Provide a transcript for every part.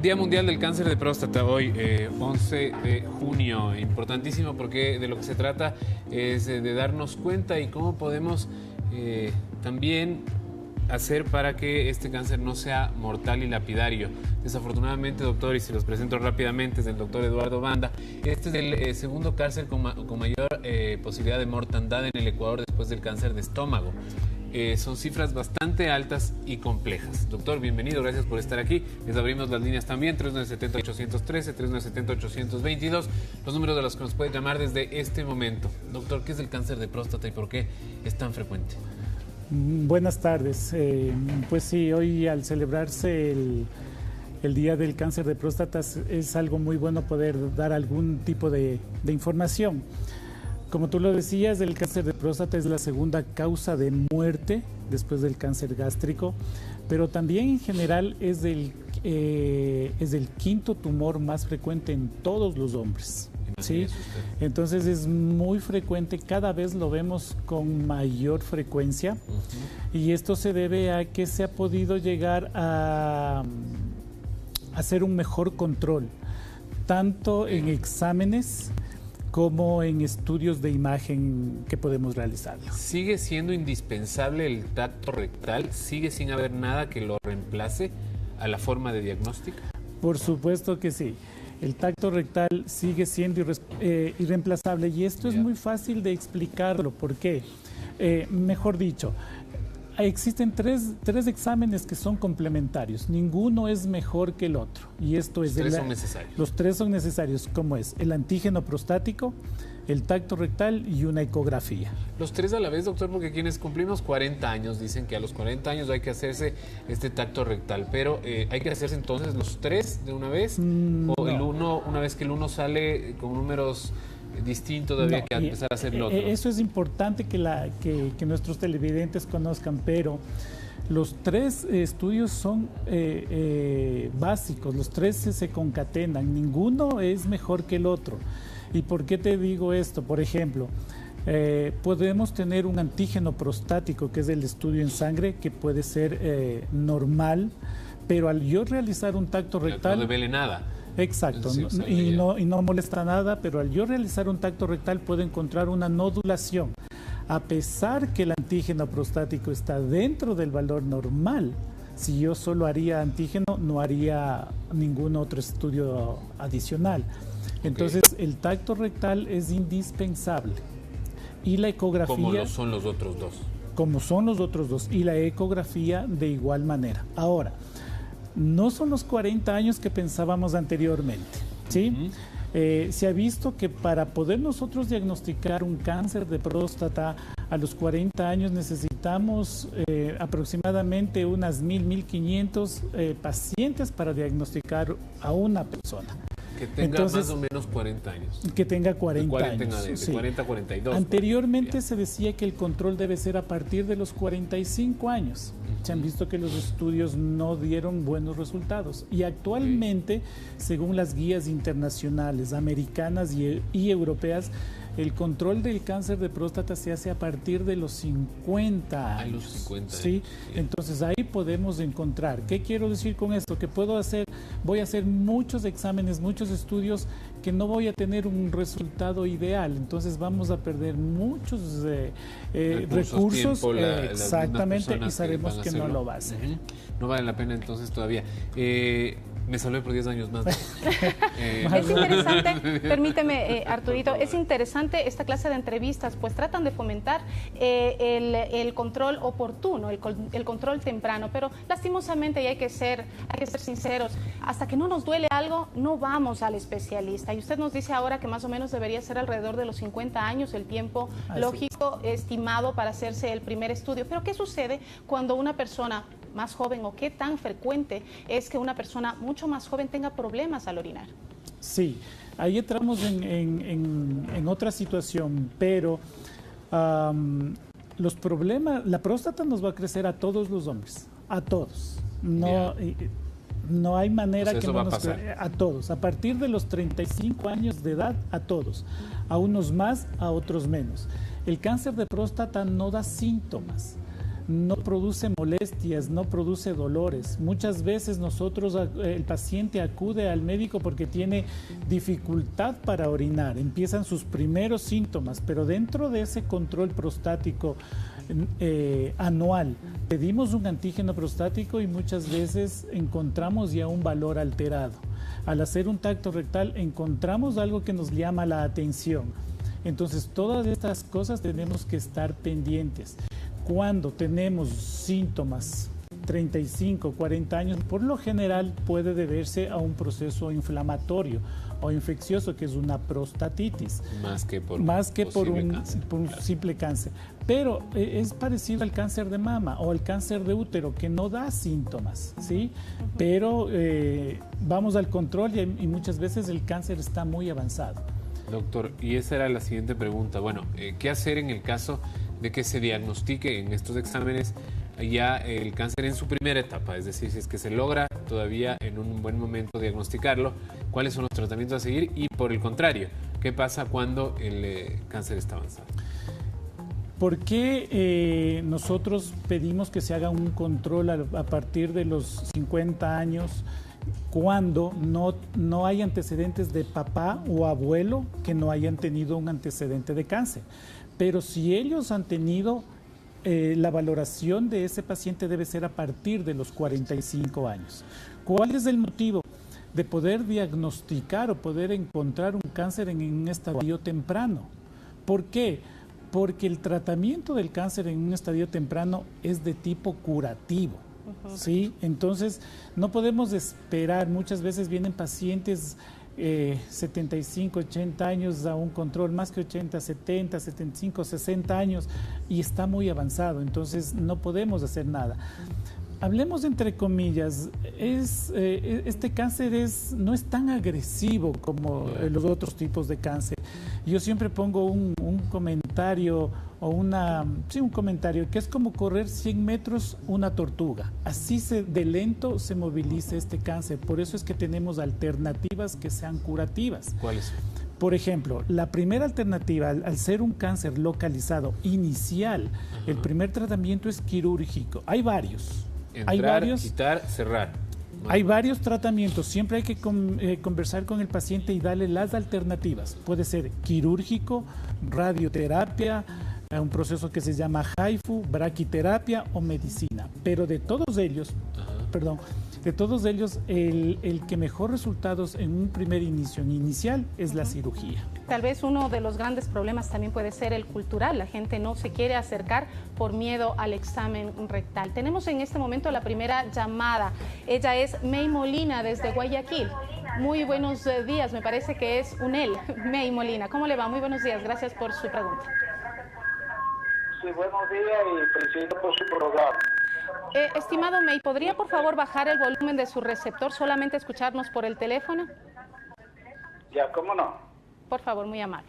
Día Mundial del Cáncer de Próstata, hoy 11 de junio. Importantísimo porque de lo que se trata es de darnos cuenta y cómo podemos también hacer para que este cáncer no sea mortal y lapidario. Desafortunadamente, doctor, y se los presento rápidamente, es el doctor Eduardo Banda. Este es el segundo cáncer con mayor posibilidad de mortandad en el Ecuador después del cáncer de estómago. Son cifras bastante altas y complejas. Doctor, bienvenido, gracias por estar aquí. Les abrimos las líneas también, 3970-813, 3970-822, los números de los que nos puede llamar desde este momento. Doctor, ¿qué es el cáncer de próstata y por qué es tan frecuente? Buenas tardes. Pues sí, hoy al celebrarse el Día del Cáncer de Próstata es algo muy bueno poder dar algún tipo de información. Como tú lo decías, el cáncer de próstata es la segunda causa de muerte después del cáncer gástrico, pero también en general es el quinto tumor más frecuente en todos los hombres. ¿Sí? Entonces es muy frecuente, cada vez lo vemos con mayor frecuencia, y esto se debe a que se ha podido llegar a hacer un mejor control, tanto en exámenes como en estudios de imagen que podemos realizar. ¿Sigue siendo indispensable el tacto rectal? ¿Sigue sin haber nada que lo reemplace a la forma de diagnóstico? Por supuesto que sí. El tacto rectal sigue siendo irreemplazable, y esto es muy fácil de explicarlo. ¿Por qué? Mejor dicho, existen tres exámenes que son complementarios. Ninguno es mejor que el otro. Y esto es los tres son necesarios. Los tres son necesarios. ¿Cómo es? El antígeno prostático, el tacto rectal y una ecografía. Los tres a la vez, doctor, porque quienes cumplimos 40 años dicen que a los 40 años hay que hacerse este tacto rectal, pero ¿hay que hacerse entonces los tres de una vez? ¿O el uno, una vez que el uno sale con números distintos, habría que empezar a hacer el otro? Eso es importante que nuestros televidentes conozcan, pero los tres estudios son básicos, los tres se concatenan, ninguno es mejor que el otro. ¿Y por qué te digo esto? Por ejemplo, podemos tener un antígeno prostático, que es el estudio en sangre, que puede ser normal, pero al yo realizar un tacto rectal... No revele nada. Exacto, y no molesta nada, pero al yo realizar un tacto rectal puedo encontrar una nodulación. A pesar que el antígeno prostático está dentro del valor normal, si yo solo haría antígeno, no haría ningún otro estudio adicional. Entonces, el tacto rectal es indispensable. Y la ecografía... Como lo son los otros dos. Como son los otros dos. Y la ecografía de igual manera. Ahora, no son los 40 años que pensábamos anteriormente, ¿sí? Se ha visto que para poder nosotros diagnosticar un cáncer de próstata a los 40 años necesitamos aproximadamente unas 1.000-1.500 pacientes para diagnosticar a una persona. Que tenga más o menos 40 años. Que tenga 40 años. De 40 a 42. Anteriormente se decía que el control debe ser a partir de los 45 años. Se han visto que los estudios no dieron buenos resultados. Y actualmente, según las guías internacionales, americanas y europeas, el control del cáncer de próstata se hace a partir de los 50 años. A los 50 años. ¿Sí? Entonces ahí podemos encontrar. ¿Qué quiero decir con esto? Que voy a hacer muchos exámenes, muchos estudios que no voy a tener un resultado ideal. Entonces vamos a perder muchos recursos. Tiempo, exactamente, y sabemos que no lo va a hacer. No vale la pena entonces todavía. Me salvé por 10 años más. Es interesante, permíteme, Arturito, es interesante esta clase de entrevistas, pues tratan de fomentar el control oportuno, el control temprano, pero lastimosamente, y hay que ser sinceros, hasta que no nos duele algo, no vamos al especialista. Y usted nos dice ahora que más o menos debería ser alrededor de los 50 años el tiempo lógico estimado para hacerse el primer estudio. Pero ¿qué sucede cuando una persona más joven, o qué tan frecuente es que una persona mucho más joven tenga problemas al orinar? Sí, ahí entramos en otra situación, pero los problemas, la próstata nos va a crecer a todos los hombres, a todos. No hay manera que no nos crezca, a todos. A partir de los 35 años de edad, a todos. A unos más, a otros menos. El cáncer de próstata no da síntomas. no produce molestias, no produce dolores. Muchas veces el paciente acude al médico porque tiene dificultad para orinar, empiezan sus primeros síntomas, pero dentro de ese control prostático anual, pedimos un antígeno prostático y muchas veces encontramos ya un valor alterado. Al hacer un tacto rectal encontramos algo que nos llama la atención. Entonces, todas estas cosas tenemos que estar pendientes. Cuando tenemos síntomas 35, 40 años, por lo general puede deberse a un proceso inflamatorio o infeccioso, que es una prostatitis. Más que por un simple cáncer. Pero es parecido al cáncer de mama o al cáncer de útero, que no da síntomas, ¿sí? Pero vamos al control y muchas veces el cáncer está muy avanzado. Doctor, y esa era la siguiente pregunta. Bueno, ¿qué hacer en el caso de que se diagnostique en estos exámenes ya el cáncer en su primera etapa? Es decir, si es que se logra todavía en un buen momento diagnosticarlo, ¿cuáles son los tratamientos a seguir? Y por el contrario, ¿qué pasa cuando el cáncer está avanzado? ¿Por qué nosotros pedimos que se haga un control a partir de los 50 años cuando no hay antecedentes de papá o abuelo que no hayan tenido un antecedente de cáncer? Pero si ellos han tenido, la valoración de ese paciente debe ser a partir de los 45 años. ¿Cuál es el motivo? De poder diagnosticar o poder encontrar un cáncer en un estadio temprano. ¿Por qué? Porque el tratamiento del cáncer en un estadio temprano es de tipo curativo. ¿Sí? Entonces, no podemos esperar. Muchas veces vienen pacientes 75, 80 años a un control, más que 80, 70, 75, 60 años y está muy avanzado. Entonces, no podemos hacer nada. Hablemos entre comillas, este cáncer no es tan agresivo como los otros tipos de cáncer. Yo siempre pongo un comentario o un comentario que es como correr 100 metros una tortuga. Así de lento se moviliza este cáncer. Por eso es que tenemos alternativas que sean curativas. ¿Cuáles? Por ejemplo, la primera alternativa, al ser un cáncer localizado inicial, el primer tratamiento es quirúrgico. Hay varios. Entrar, quitar, cerrar. Hay varios tratamientos. Siempre hay que conversar con el paciente y darle las alternativas. Puede ser quirúrgico, radioterapia, un proceso que se llama HIFU, braquiterapia o medicina. Pero de todos ellos, el que mejor resultados en un primer inicio inicial es la cirugía. Tal vez uno de los grandes problemas también puede ser el cultural. La gente no se quiere acercar por miedo al examen rectal. Tenemos en este momento la primera llamada. Ella es May Molina desde Guayaquil. Muy buenos días, me parece que es UNEL. May Molina, ¿cómo le va? Muy buenos días, gracias por su pregunta. Sí, buenos días y felicito por su programa. Estimado May, ¿podría por favor bajar el volumen de su receptor, solamente escucharnos por el teléfono? Ya, ¿cómo no? Por favor, muy amable.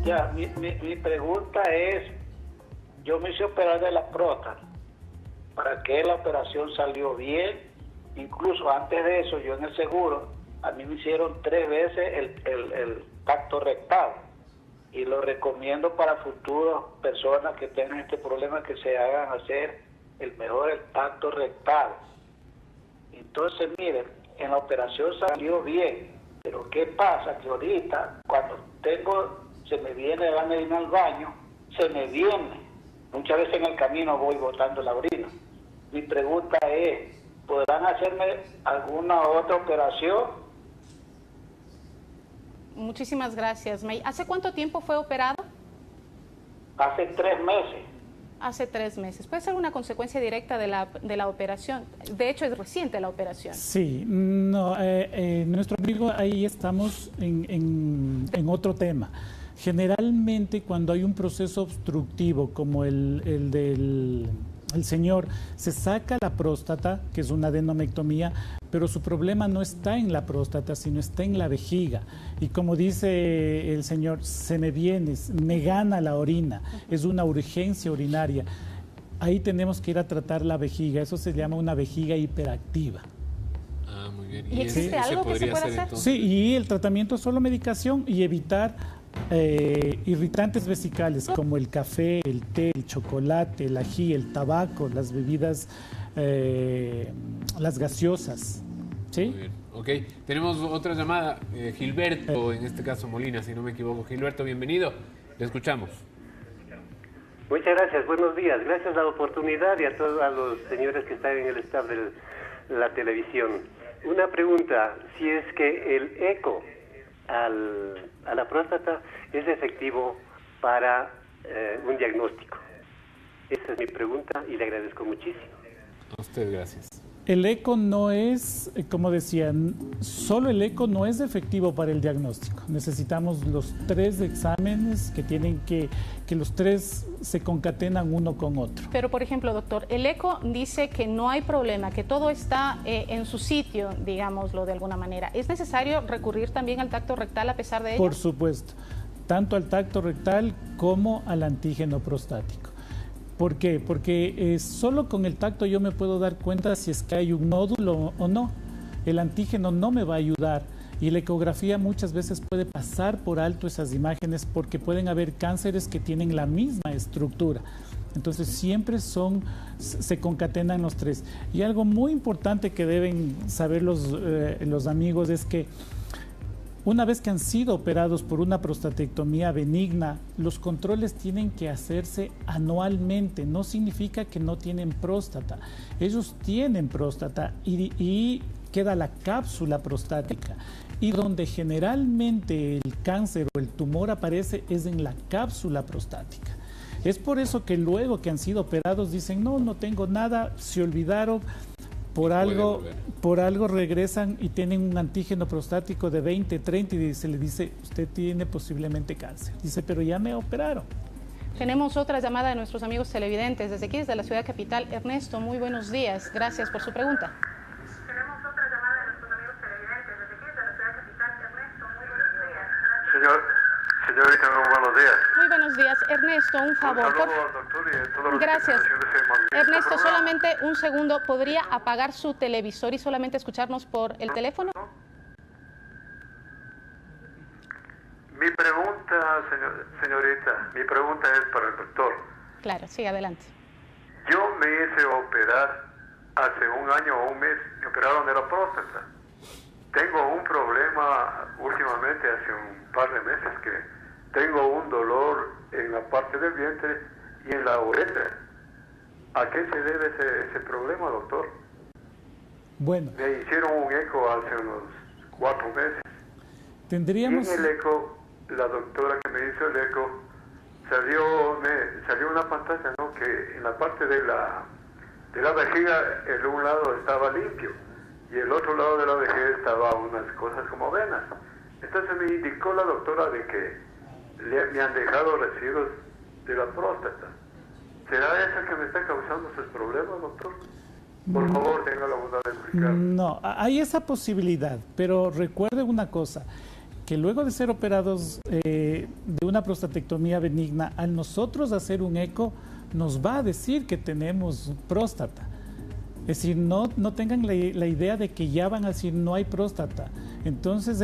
Ya, mi pregunta es, yo me hice operar de la próstata. ¿Para qué la operación salió bien? Incluso antes de eso, yo en el seguro, a mí me hicieron 3 veces el tacto rectal. Y lo recomiendo para futuras personas que tengan este problema, que se hagan hacer el tacto rectal. Entonces, miren, en la operación salió bien, pero ¿qué pasa? Que ahorita, cuando se me viene la gana de ir al baño, se me viene. Muchas veces en el camino voy botando la orina. Mi pregunta es, ¿podrán hacerme alguna otra operación? Muchísimas gracias, May. ¿Hace cuánto tiempo fue operado? Hace 3 meses. Hace 3 meses. ¿Puede ser una consecuencia directa de la operación? De hecho, es reciente la operación. Sí, no, nuestro amigo, ahí estamos en otro tema. Generalmente, cuando hay un proceso obstructivo como el del señor, se saca la próstata, que es una adenomectomía, pero su problema no está en la próstata, sino está en la vejiga. Y como dice el señor, se me viene, me gana la orina, es una urgencia urinaria. Ahí tenemos que ir a tratar la vejiga, eso se llama una vejiga hiperactiva. Ah, muy bien. ¿Y existe algo que se pueda hacer? Entonces? Sí, y el tratamiento es solo medicación y evitar irritantes vesicales como el café, el té, el chocolate, el ají, el tabaco, las bebidas, las gaseosas. ¿Sí? Muy bien. Ok, tenemos otra llamada. Gilberto, en este caso Molina, si no me equivoco. Gilberto, bienvenido. Le escuchamos. Muchas gracias, buenos días. Gracias a la oportunidad y a todos los señores que están en el staff de la televisión. Una pregunta, si es que el eco a la próstata es efectivo para un diagnóstico. Esa es mi pregunta y le agradezco muchísimo. A usted, gracias. El eco no es, como decían, solo el eco no es efectivo para el diagnóstico. Necesitamos los 3 exámenes que los 3 se concatenan uno con otro. Pero, por ejemplo, doctor, el eco dice que no hay problema, que todo está en su sitio, digámoslo de alguna manera. ¿Es necesario recurrir también al tacto rectal a pesar de ello? Por supuesto, tanto al tacto rectal como al antígeno prostático. ¿Por qué? Porque solo con el tacto yo me puedo dar cuenta si es que hay un nódulo o no. El antígeno no me va a ayudar y la ecografía muchas veces puede pasar por alto esas imágenes porque pueden haber cánceres que tienen la misma estructura. Entonces siempre se concatenan los 3. Y algo muy importante que deben saber los amigos es que una vez que han sido operados por una prostatectomía benigna, los controles tienen que hacerse anualmente. No significa que no tienen próstata. Ellos tienen próstata y queda la cápsula prostática. Y donde generalmente el cáncer o el tumor aparece es en la cápsula prostática. Es por eso que luego que han sido operados dicen, no tengo nada, se olvidaron. Por algo regresan y tienen un antígeno prostático de 20, 30 y se le dice, usted tiene posiblemente cáncer. Dice, pero ya me operaron. Tenemos otra llamada de nuestros amigos televidentes. Desde aquí, desde la ciudad capital. Ernesto, muy buenos días. Gracias por su pregunta. Tenemos otra llamada de nuestros amigos televidentes. Desde aquí, desde la ciudad capital. Ernesto, muy buenos días. Señorita, muy buenos días. Muy buenos días. Ernesto, un favor. Un saludo al doctor y a todos los Gracias. que están haciendo ese magnífico Ernesto, programa. solamente un segundo. ¿Podría apagar su televisor y solamente escucharnos por el teléfono? Mi pregunta, señorita, mi pregunta es para el doctor. Claro, sigue adelante. Yo me hice operar hace un año o un mes, me operaron de la próstata. Tengo un problema últimamente, hace un par de meses, que tengo un dolor en la parte del vientre y en la uretra. ¿A qué se debe ese problema, doctor? Bueno, Me hicieron un eco hace unos 4 meses. tendríamos... Y en el eco, la doctora que me hizo el eco, salió una pantalla, ¿no? Que en la parte de la vejiga, el un lado estaba limpio y el otro lado de la vejiga estaba unas cosas como venas. Entonces me indicó la doctora de que me han dejado residuos de la próstata. ¿Será eso que me está causando esos problemas, doctor? Por favor, tenga la bondad de explicar. No, hay esa posibilidad, pero recuerde una cosa, que luego de ser operados de una prostatectomía benigna, al nosotros hacer un eco, nos va a decir que tenemos próstata. Es decir, no tengan la idea de que ya van a decir no hay próstata. Entonces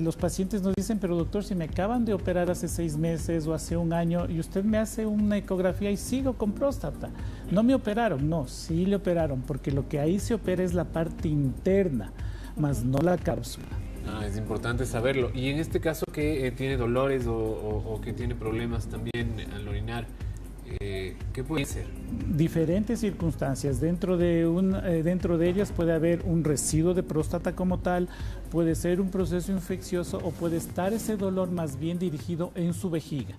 los pacientes nos dicen, pero doctor, si me acaban de operar hace 6 meses o hace un año y usted me hace una ecografía y sigo con próstata. No me operaron, no, sí le operaron, porque lo que ahí se opera es la parte interna, más no la cápsula. Es importante saberlo. Y en este caso que tiene dolores o que tiene problemas también al orinar, ¿qué puede ser? Diferentes circunstancias. Dentro de ellas puede haber un residuo de próstata como tal, puede ser un proceso infeccioso o puede estar ese dolor más bien dirigido en su vejiga.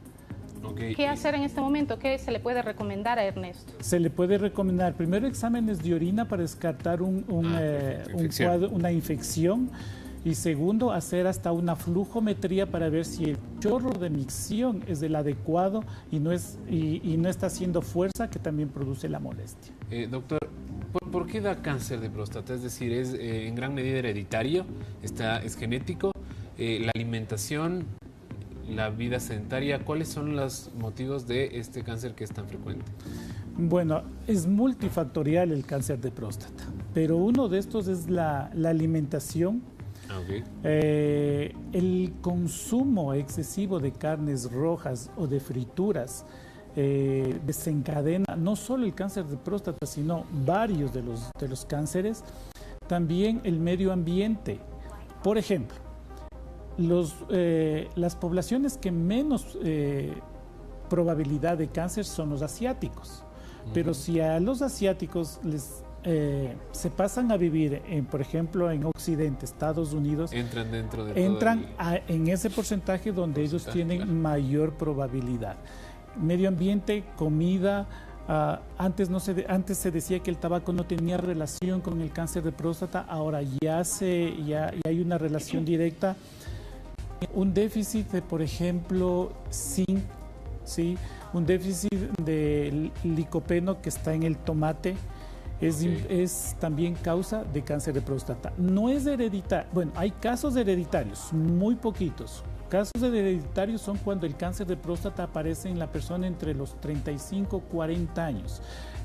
Okay. ¿Qué hacer en este momento? ¿Qué se le puede recomendar a Ernesto? Se le puede recomendar primero exámenes de orina para descartar una infección. Y segundo, hacer hasta una flujometría para ver si el chorro de micción es del adecuado y no está haciendo fuerza, que también produce la molestia. Doctor, ¿por qué da cáncer de próstata? Es decir, ¿es en gran medida hereditario? ¿Es genético? ¿La alimentación? ¿La vida sedentaria? ¿Cuáles son los motivos de este cáncer que es tan frecuente? Bueno, es multifactorial el cáncer de próstata, pero uno de estos es la alimentación. Okay. El consumo excesivo de carnes rojas o de frituras desencadena no solo el cáncer de próstata, sino varios de los cánceres. También el medio ambiente. Por ejemplo, las poblaciones que menos probabilidad de cáncer son los asiáticos. Pero si a los asiáticos se pasan a vivir, por ejemplo, en Occidente, Estados Unidos, entran dentro de en ese porcentaje donde ellos tienen mayor probabilidad. Medio ambiente, comida. Antes se decía que el tabaco no tenía relación con el cáncer de próstata, ahora ya hay una relación directa. Un déficit de, por ejemplo, zinc, ¿sí? Un déficit de licopeno que está en el tomate es también causa de cáncer de próstata. No es hereditario. Bueno, hay casos hereditarios, muy poquitos. Casos hereditarios son cuando el cáncer de próstata aparece en la persona entre los 35 y 40 años.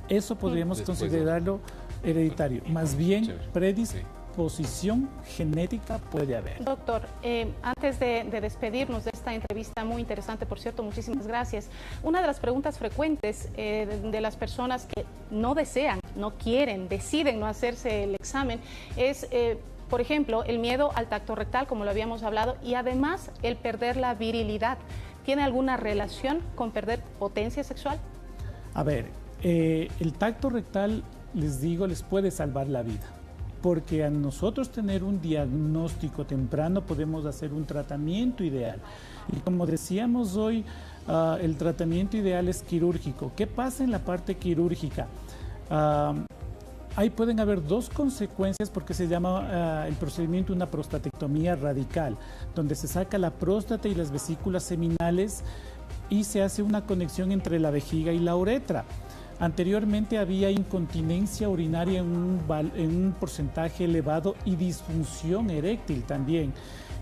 Eso podríamos considerarlo hereditario. Más bien, predisposición genética puede haber. Doctor, antes de despedirnos de esta entrevista muy interesante, por cierto, muchísimas gracias. Una de las preguntas frecuentes de las personas que no desean, no quieren, deciden no hacerse el examen es... por ejemplo, el miedo al tacto rectal, como lo habíamos hablado, y además el perder la virilidad. ¿Tiene alguna relación con perder potencia sexual? A ver, el tacto rectal, les digo, les puede salvar la vida. Porque a nosotros tener un diagnóstico temprano podemos hacer un tratamiento ideal. Y como decíamos hoy, el tratamiento ideal es quirúrgico. ¿Qué pasa en la parte quirúrgica? Ahí pueden haber dos consecuencias porque se llama el procedimiento una prostatectomía radical, donde se saca la próstata y las vesículas seminales y se hace una conexión entre la vejiga y la uretra. Anteriormente había incontinencia urinaria en un porcentaje elevado y disfunción eréctil también.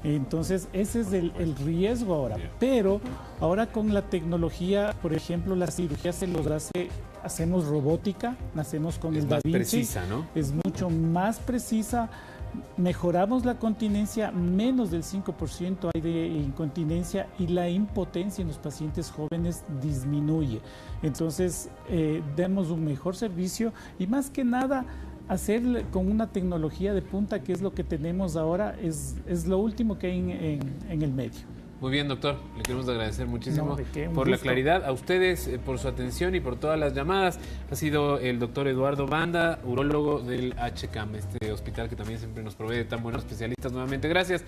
Entonces ese es el riesgo ahora. Pero ahora con la tecnología, por ejemplo, la cirugía se los hacemos robótica, nacemos con el Da Vinci. Es más precisa, ¿no? Es mucho más precisa. Mejoramos la continencia, menos del 5% hay de incontinencia y la impotencia en los pacientes jóvenes disminuye. Entonces, demos un mejor servicio y más que nada, hacer con una tecnología de punta, que es lo que tenemos ahora, es lo último que hay en el medio. Muy bien, doctor. Le queremos agradecer muchísimo por la claridad, a ustedes por su atención y por todas las llamadas. Ha sido el doctor Eduardo Banda, urólogo del HCAM, este hospital que también siempre nos provee de tan buenos especialistas. Nuevamente, gracias.